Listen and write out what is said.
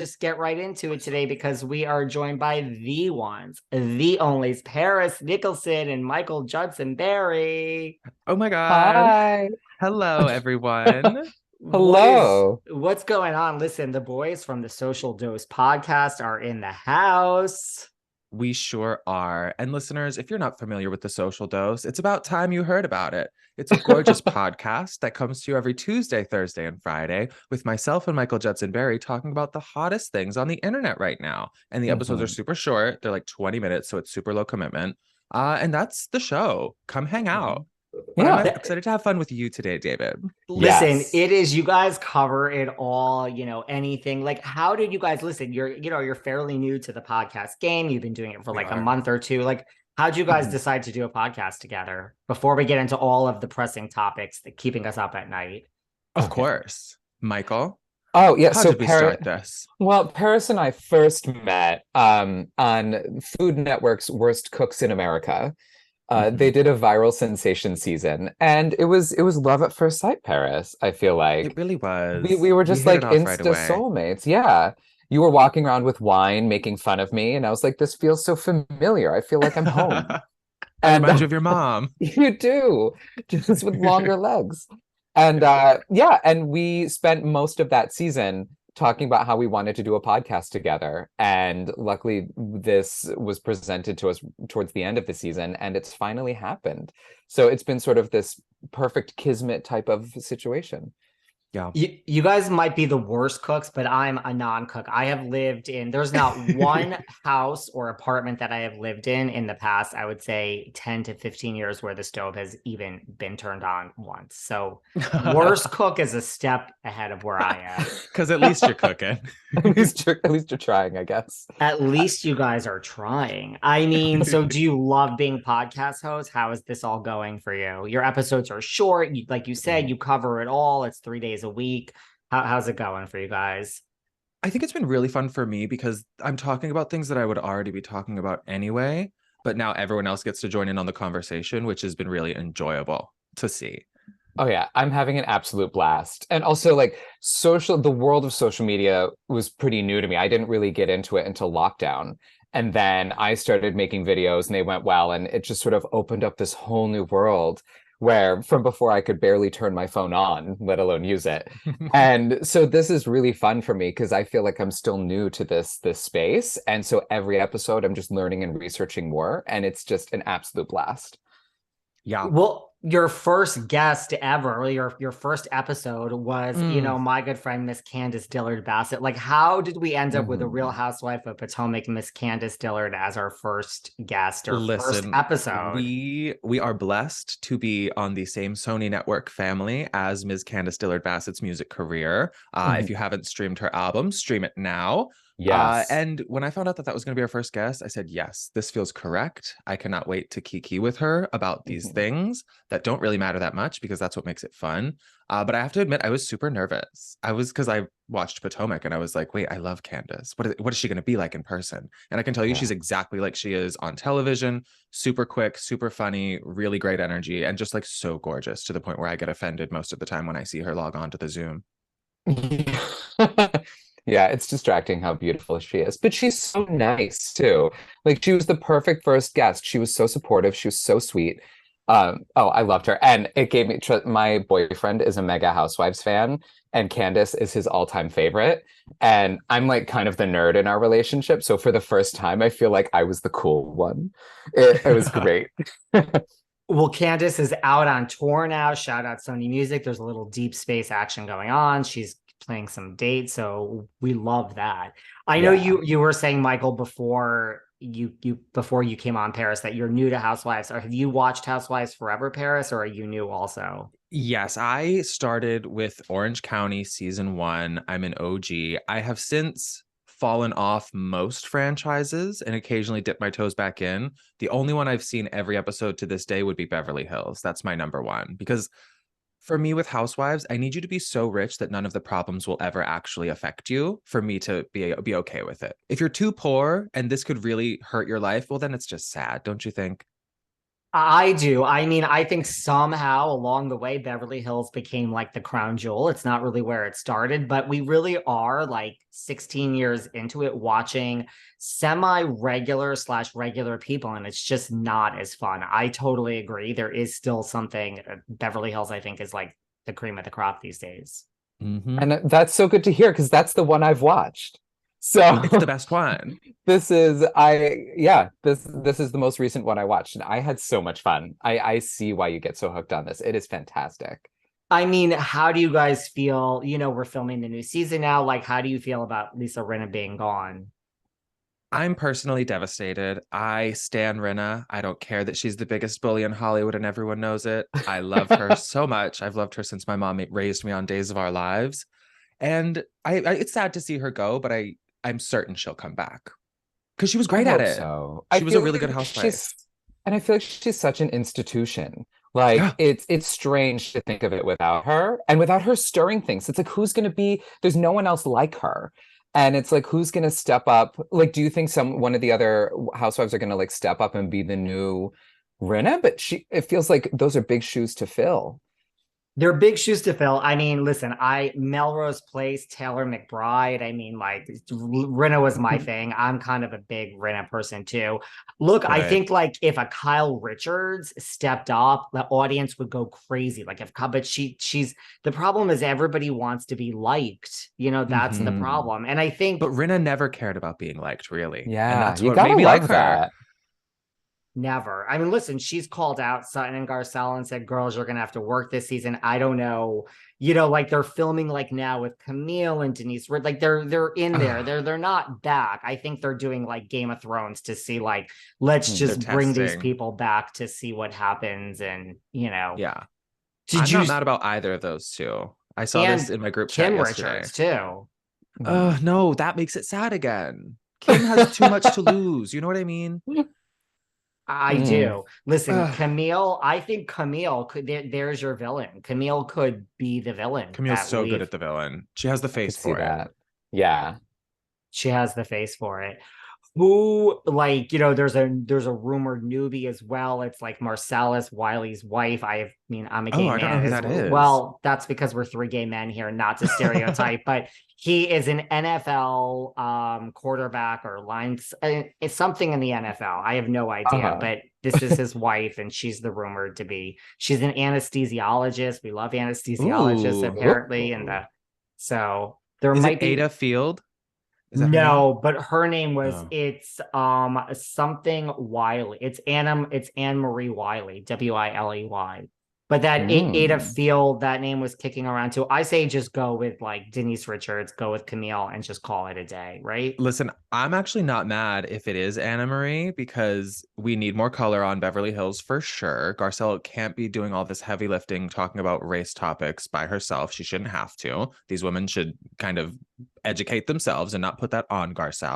just get right into it today because we are joined by the ones, the onlys, Paris Nicholson and Michael Judson Berry. Oh my God. Hi. Hello, everyone. Hello. What's going on? Listen, the boys from the Social Dose podcast are in the house. We sure are. And listeners, if you're not familiar with the Social Dose, it's about time you heard about it. It's a gorgeous podcast that comes to you every Tuesday, Thursday, and Friday with myself and Michael Judson Berry talking about the hottest things on the internet right now. And the episodes are Mhm. super short. They're like 20 minutes, so it's super low commitment. And that's the show. Come hang out. But I'm Yeah. excited to have fun with you today, David. Listen, Yes. it is, you guys cover it all, anything. Like, how did you guys listen? You're fairly new to the podcast game. You've been doing it for We like a are. month or two. Like, how'd you guys Mhm. decide to do a podcast together before we get into all of the pressing topics that keeping us up at night? Of Okay. course. Michael, Oh, yeah. how So did we start this? Paris and I first met on Food Network's Worst Cooks in America. They Mhm. did a viral sensation season, and it was love at first sight, Paris. I feel It like really we was. were We just hit it like off right insta away. soulmates. Yeah. You were walking around with wine, making fun of me, and I was like, this feels so familiar. I feel like I'm home. I And remind you of your mom. you do, just with longer legs. And yeah, and we spent most of that season talking about how we wanted to do a podcast together. And luckily, this was presented to us towards the end of the season, and it's finally happened. So it's been sort of this perfect kismet type of situation. Yeah. You guys might be the worst cooks, but I'm a non-cook. There's not one house or apartment that I have lived in the past, I would say 10 to 15 years where the stove has even been turned on once. So worst cook is a step ahead of where I am. Because at least you're cooking. At least you're trying, I guess. At least you guys are trying. I mean, so do you love being podcast hosts? How is this all going for you? Your episodes are short. Like you said, you cover it all. It's 3 days a week. How's it going for you guys? I think it's been really fun for me because I'm talking about things that I would already be talking about anyway, but now everyone else gets to join in on the conversation, which has been really enjoyable to see. Oh yeah, I'm having an absolute blast. And also like the world of social media was pretty new to me. I didn't really get into it until lockdown. And then I started making videos and they went well and it just sort of opened up this whole new world where from before I could barely turn my phone on, let alone use it. And so this is really fun for me because I feel like I'm still new to this space. And so every episode I'm just learning and researching more and it's just an absolute blast. Yeah. Well, your first guest ever, or your first episode was, Mm. my good friend Miss Candice Dillard Bassett. Like, how did we end up with a Real Mhm. Housewife of Potomac, Miss Candice Dillard, as our first guest or first Listen, episode? we are blessed to be on the same Sony Network family as Ms. Candice Dillard Bassett's music career. If Mhm. you haven't streamed her album, stream it now. Yes. And when I found out that that was going to be our first guest, I said, yes, this feels correct. I cannot wait to kiki with her about these Mhm. things that don't really matter that much because that's what makes it fun. But I have to admit, I was super nervous. Because I watched Potomac and I was like, wait, I love Candace. What is she going to be like in person? And I can tell you Yeah. she's exactly like she is on television, super quick, super funny, really great energy, and just like so gorgeous to the point where I get offended most of the time when I see her log on to the Zoom. Yeah, it's distracting how beautiful she is, but she's so nice too. Like she was the perfect first guest. She was so supportive. She was so sweet. Oh, I loved her, and it gave me my boyfriend is a mega Housewives fan, and Candace is his all-time favorite. And I'm like kind of the nerd in our relationship, so for the first time, I feel like I was the cool one. It was great. Well, Candace is out on tour now. Shout out Sony Music. There's a little deep space action going on. She's playing some dates, so we love that. I know Yeah. you were saying, Michael, before you came on Paris, that you're new to Housewives. Or have you watched Housewives forever, Paris, or are you new also? Yes, I started with Orange County season one. I'm an OG. I have since fallen off most franchises and occasionally dip my toes back in. The only one I've seen every episode to this day would be Beverly Hills. That's my number one. Because for me with Housewives, I need you to be so rich that none of the problems will ever actually affect you for me to be okay with it. If you're too poor and this could really hurt your life, well, then it's just sad, don't you think? I do. I mean, I think somehow along the way, Beverly Hills became like the crown jewel. It's not really where it started, but we really are like 16 years into it watching semi-regular slash regular people, and it's just not as fun. I totally agree. There is still something, Beverly Hills, I think, is like the cream of the crop these days. Mhm. And that's so good to hear because that's the one I've watched. So It's the best one. this is this is the most recent one I watched, and I had so much fun. I see why you get so hooked on this. It is fantastic. I mean, how do you guys feel? You know, we're filming the new season now. Like, how do you feel about Lisa Rinna being gone? I'm personally devastated. I stan Rinna. I don't care that she's the biggest bully in Hollywood and everyone knows it. I love her so much. I've loved her since my mom raised me on Days of Our Lives. And I it's sad to see her go, but I'm certain she'll come back because she was I great at hope it. so. She I was a feel really good like housewife. and I feel like she's such an institution. Like Yeah. it's strange to think of it without her and without her stirring things. It's like who's going to be? There's no one else like her, and it's like who's going to step up? Like, do you think one of the other housewives are going to like step up and be the new Rinna? But it feels like those are big shoes to fill. They're big shoes to fill. I mean, listen, Melrose Place, Taylor McBride. I mean, like Rinna was my thing. I'm kind of a big Rinna person too. Look, I Good. think like if a Kyle Richards stepped up, the audience would go crazy. Like if, but she's the problem is everybody wants to be liked. You know, that's the Mhm. problem. And I think But Rinna never cared about being liked, really. And Yeah, that's you what made gotta me like love her. that. never. I mean, listen, she's called out Sutton and Garcelle and said, girls, you're going to have to work this season. I don't know. You know, like they're filming like now with Camille and Denise. Like they're in there. Ugh, They're not back. I think they're doing like Game of Thrones to see like, let's Hmm. they're just bring these testing. people back to see what happens. And, you know, Yeah. did I'm you not mad about either of those two. I saw this and in my group chat Kim yesterday. Richards too. Mhm. No, that makes it sad again. Kim has too much to lose. You know what I mean? I Mm, do. Listen, Ugh. Camille, I think Camille could there's your villain. Camille could be the villain Camille's that so good we've at the villain. She has the I could face see for it. that. Yeah. she has the face for it. Who like, you know, there's a rumored newbie as well. It's like Marcellus Wiley's wife. I mean, I'm a Oh, gay I don't know man who as that is. well. That's because we're three gay men here, not to stereotype, but he is an NFL quarterback or lines. It's something in the NFL. I have no idea, Uh-huh. but this is his wife, and she's the rumored to be. She's an anesthesiologist. We love anesthesiologists Ooh. apparently, and Ooh. so there Is it might be. Ada Field? Is that her name? No, but her name was Oh. it's something Wiley. It's Anne Marie Wiley, Wiley. But that Ada Mm. Field, that name was kicking around too. I say just go with like Denise Richards, go with Camille, and just call it a day, right? Listen, I'm actually not mad if it is Anna Marie because we need more color on Beverly Hills for sure. Garcelle can't be doing all this heavy lifting, talking about race topics by herself. She shouldn't have to. These women should kind of educate themselves and not put that on Garcelle.